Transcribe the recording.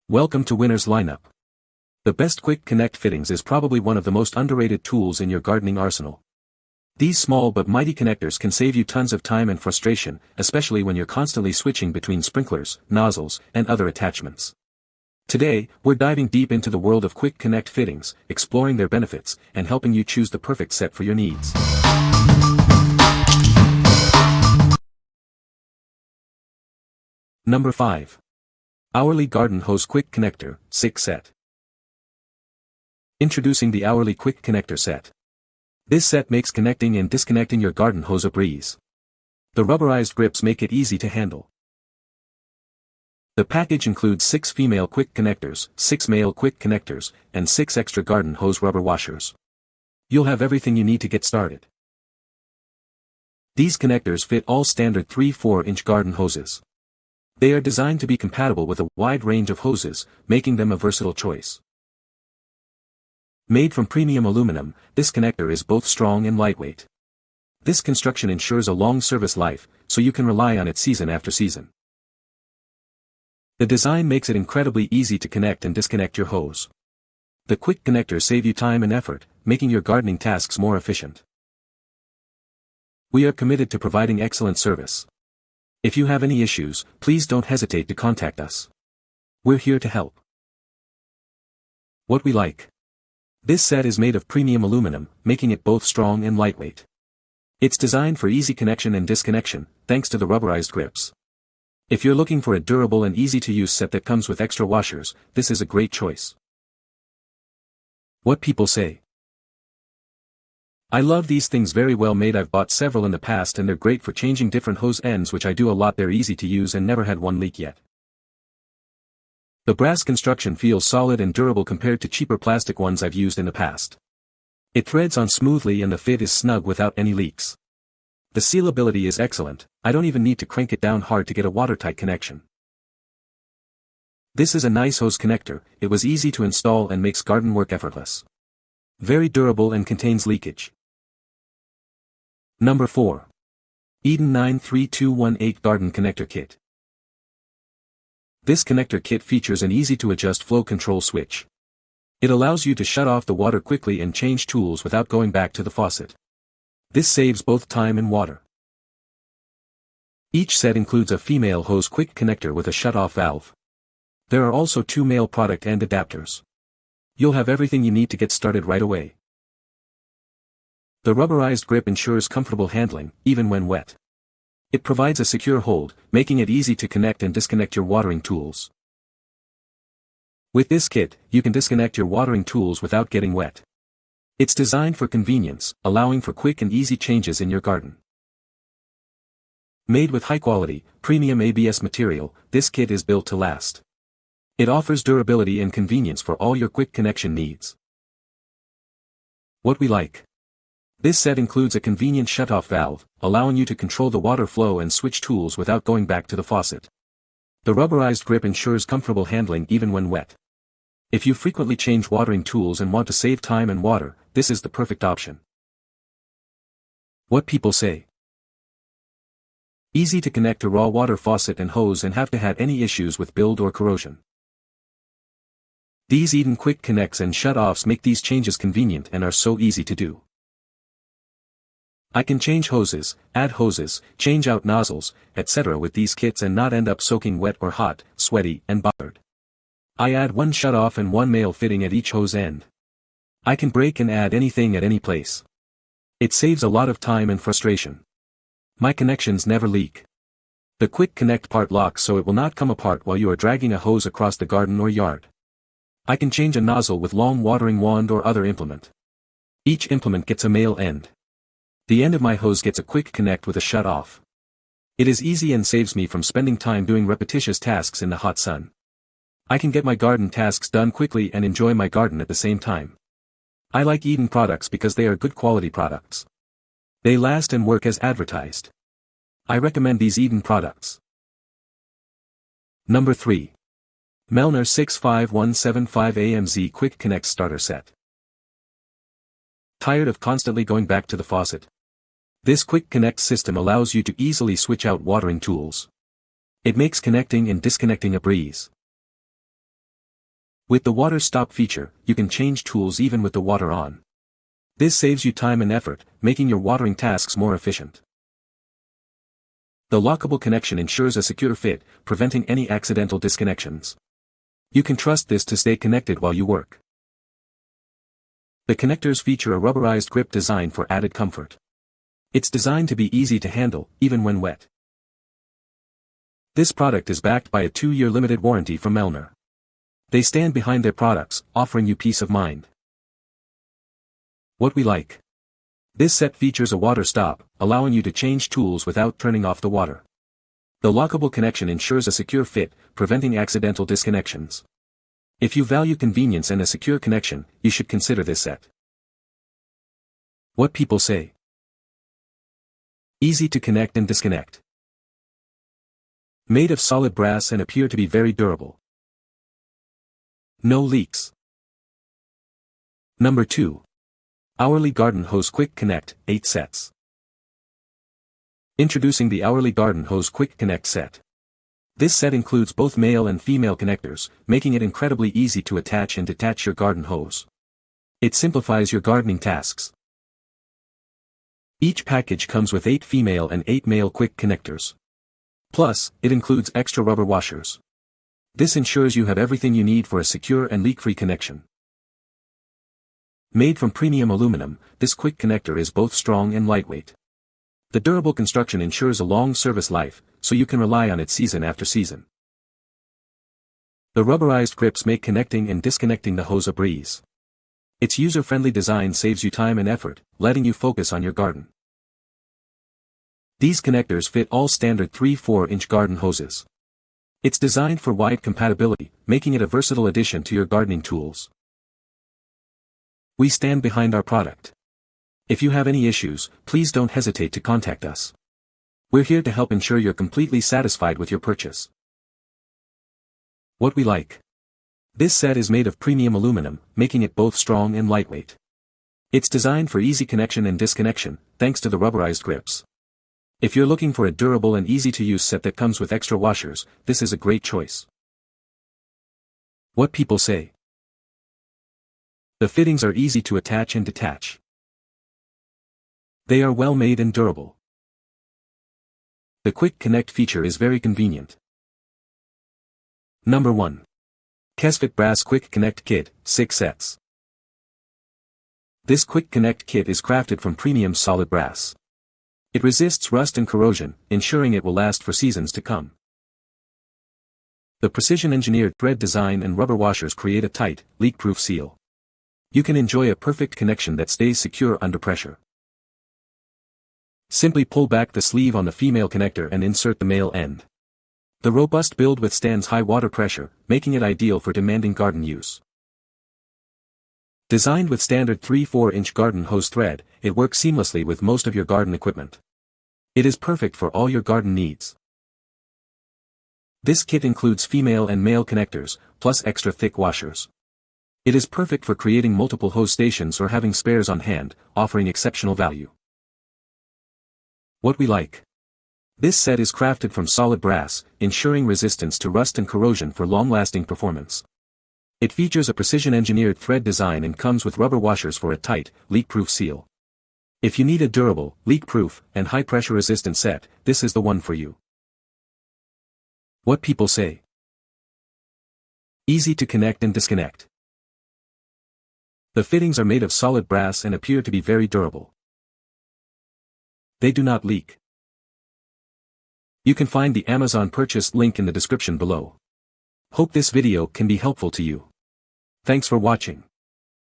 Welcome to Winner's Lineup. The best quick connect fittings is probably one of the most underrated tools in your gardening arsenal. These small but mighty connectors can save you tons of time and frustration, especially when you're constantly switching between sprinklers, nozzles, and other attachments. Today, we're diving deep into the world of quick connect fittings, exploring their benefits, and helping you choose the perfect set for your needs. Number 5. Hourleey Garden Hose Quick Connector, 6 Set. Introducing the Hourleey Quick Connector Set. This set makes connecting and disconnecting your garden hose a breeze. The rubberized grips make it easy to handle. The package includes 6 female quick connectors, 6 male quick connectors, and 6 extra garden hose rubber washers. You'll have everything you need to get started. These connectors fit all standard 3-4-inch garden hoses. They are designed to be compatible with a wide range of hoses, making them a versatile choice. Made from premium aluminum, this connector is both strong and lightweight. This construction ensures a long service life, so you can rely on it season after season. The design makes it incredibly easy to connect and disconnect your hose. The quick connectors save you time and effort, making your gardening tasks more efficient. We are committed to providing excellent service. If you have any issues, please don't hesitate to contact us. We're here to help. What we like. This set is made of premium aluminum, making it both strong and lightweight. It's designed for easy connection and disconnection, thanks to the rubberized grips. If you're looking for a durable and easy-to-use set that comes with extra washers, this is a great choice. What people say. I love these things, very well made. I've bought several in the past and they're great for changing different hose ends, which I do a lot. They're easy to use and never had one leak yet. The brass construction feels solid and durable compared to cheaper plastic ones I've used in the past. It threads on smoothly and the fit is snug without any leaks. The sealability is excellent. I don't even need to crank it down hard to get a watertight connection. This is a nice hose connector. It was easy to install and makes garden work effortless. Very durable and contains leakage. Number 4. Eden 93218 Garden Connector Kit. This connector kit features an easy-to-adjust flow control switch. It allows you to shut off the water quickly and change tools without going back to the faucet. This saves both time and water. Each set includes a female hose quick connector with a shut-off valve. There are also 2 male product end adapters. You'll have everything you need to get started right away. The rubberized grip ensures comfortable handling, even when wet. It provides a secure hold, making it easy to connect and disconnect your watering tools. With this kit, you can disconnect your watering tools without getting wet. It's designed for convenience, allowing for quick and easy changes in your garden. Made with high-quality, premium ABS material, this kit is built to last. It offers durability and convenience for all your quick connection needs. What we like. This set includes a convenient shut-off valve, allowing you to control the water flow and switch tools without going back to the faucet. The rubberized grip ensures comfortable handling even when wet. If you frequently change watering tools and want to save time and water, this is the perfect option. What people say. Easy to connect to raw water faucet and hose and have to had any issues with build or corrosion. These Eden quick connects and shut-offs make these changes convenient and are so easy to do. I can change hoses, add hoses, change out nozzles, etc. with these kits and not end up soaking wet or hot, sweaty, and bothered. I add 1 shut-off and 1 male fitting at each hose end. I can break and add anything at any place. It saves a lot of time and frustration. My connections never leak. The quick connect part locks so it will not come apart while you are dragging a hose across the garden or yard. I can change a nozzle with long watering wand or other implement. Each implement gets a male end. The end of my hose gets a quick connect with a shut-off. It is easy and saves me from spending time doing repetitious tasks in the hot sun. I can get my garden tasks done quickly and enjoy my garden at the same time. I like Eden products because they are good quality products. They last and work as advertised. I recommend these Eden products. Number 3. Melnor 65175 AMZ Quick Connect Starter Set. Tired of constantly going back to the faucet? This quick connect system allows you to easily switch out watering tools. It makes connecting and disconnecting a breeze. With the water stop feature, you can change tools even with the water on. This saves you time and effort, making your watering tasks more efficient. The lockable connection ensures a secure fit, preventing any accidental disconnections. You can trust this to stay connected while you work. The connectors feature a rubberized grip design for added comfort. It's designed to be easy to handle, even when wet. This product is backed by a 2-year limited warranty from Melnor. They stand behind their products, offering you peace of mind. What we like. This set features a water stop, allowing you to change tools without turning off the water. The lockable connection ensures a secure fit, preventing accidental disconnections. If you value convenience and a secure connection, you should consider this set. What people say. Easy to connect and disconnect. Made of solid brass and appear to be very durable. No leaks. Number 2. Hourleey Garden Hose Quick Connect, 8 sets. Introducing the Hourleey Garden Hose Quick Connect set. This set includes both male and female connectors, making it incredibly easy to attach and detach your garden hose. It simplifies your gardening tasks. Each package comes with 8 female and 8 male quick connectors. Plus, it includes extra rubber washers. This ensures you have everything you need for a secure and leak-free connection. Made from premium aluminum, this quick connector is both strong and lightweight. The durable construction ensures a long service life, so you can rely on it season after season. The rubberized grips make connecting and disconnecting the hose a breeze. Its user-friendly design saves you time and effort, letting you focus on your garden. These connectors fit all standard 3/4-inch garden hoses. It's designed for wide compatibility, making it a versatile addition to your gardening tools. We stand behind our product. If you have any issues, please don't hesitate to contact us. We're here to help ensure you're completely satisfied with your purchase. What we like. This set is made of premium aluminum, making it both strong and lightweight. It's designed for easy connection and disconnection, thanks to the rubberized grips. If you're looking for a durable and easy-to-use set that comes with extra washers, this is a great choice. What people say. The fittings are easy to attach and detach. They are well made and durable. The Quick Connect feature is very convenient. Number 1. Kesfitt Brass Quick Connect Kit, 6 sets. This Quick Connect kit is crafted from premium solid brass. It resists rust and corrosion, ensuring it will last for seasons to come. The precision-engineered thread design and rubber washers create a tight, leak-proof seal. You can enjoy a perfect connection that stays secure under pressure. Simply pull back the sleeve on the female connector and insert the male end. The robust build withstands high water pressure, making it ideal for demanding garden use. Designed with standard 3/4-inch garden hose thread, it works seamlessly with most of your garden equipment. It is perfect for all your garden needs. This kit includes female and male connectors, plus extra thick washers. It is perfect for creating multiple hose stations or having spares on hand, offering exceptional value. What we like. This set is crafted from solid brass, ensuring resistance to rust and corrosion for long-lasting performance. It features a precision-engineered thread design and comes with rubber washers for a tight, leak-proof seal. If you need a durable, leak-proof, and high-pressure resistant set, this is the one for you. What people say. Easy to connect and disconnect. The fittings are made of solid brass and appear to be very durable. They do not leak. You can find the Amazon purchase link in the description below. Hope this video can be helpful to you. Thanks for watching.